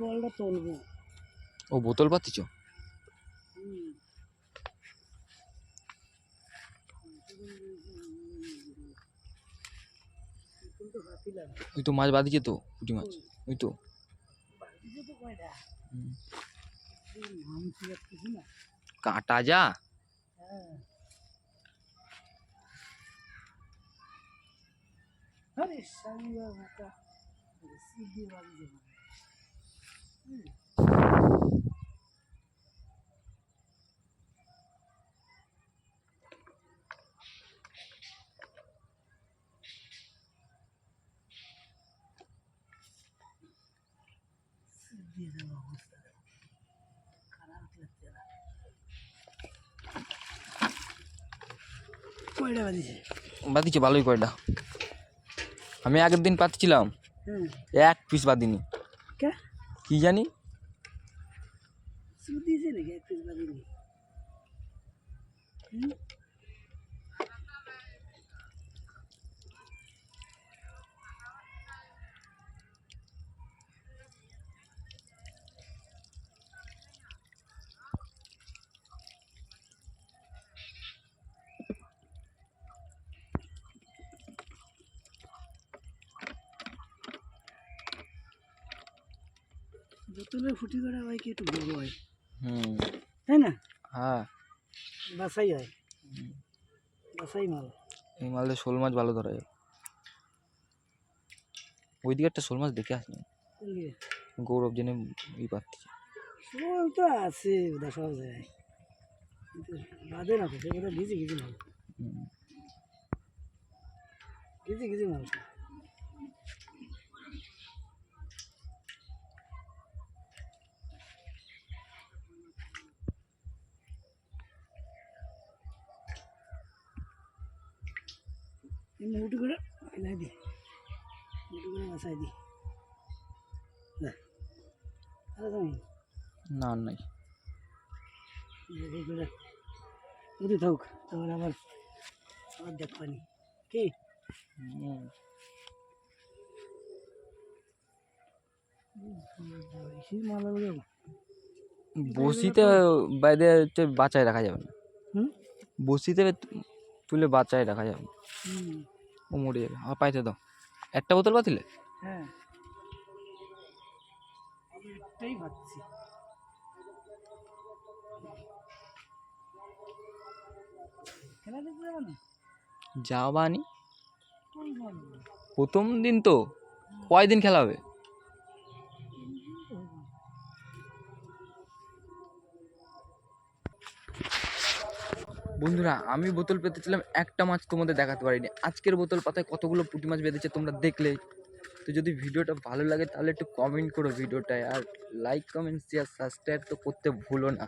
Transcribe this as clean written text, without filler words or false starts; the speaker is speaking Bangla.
বলটা তুলবো। ও বোতল পাচ্ছিস? ওই তো মাছ বাঁধিছে তো, পুঁটি মাছ। ওই তো কাটা যা। আরে শালিয়া মাথা সিধি বাজে। কয়টা বাজিছে? বাঁধিছে ভালোই কয়টা। আমি আগের দিন পাচ্ছিলাম, এক পিস বাঁধিনি। কি জানি দিয়েছে নাকি এক পিস বাজিনি? বোতলের ফুটি করা হয় কি একটু বড় হয়, তাই না? হ্যাঁ, বাসাই হয়, বাসাই মাল। এই মালদে শোল মাছ ভালো ধরা যায়। ওইদিকে একটা শোল মাছ দেখে আসনি, গৌরব জেনে ই পাচ্ছি। শোল তো আছে সব জায়গায়, কিন্তু বাদে না তো, সেগুলো ঘিচি ঘিচি মাল, ঘিচি ঘিচি মাল। মুটি করে ফেলাই দি, মুটি করে বাসাই দি। না নাই যদি থাক তাহলে আবার দেখবানি কি বসিতে বাইরে বাঁচায় রাখা যাবে না, বসিতে তুলে বাঁচায় রাখা যাবে, ও মরে যাবে। আমার পাইতে দাও একটা বোতল বাতিলে। হ্যাঁ একটাই ভাবছি, খেলা দেখতে যাবো না? যাবানি, প্রথম দিন তো, কয়দিন খেলা হবে? বন্ধুরা, আমি বোতল পেতেছিলাম, একটা মাছ তোমাদের দেখাতে পারিনি। আজকের বোতল পাতায় কতগুলো পুঁটি মাছ বেঁধেছে তোমরা দেখলে। তো যদি ভিডিওটা ভালো লাগে তাহলে একটু কমেন্ট করো ভিডিওটায়, আর লাইক কমেন্ট শেয়ার সাবস্ক্রাইব তো করতে ভুলো না।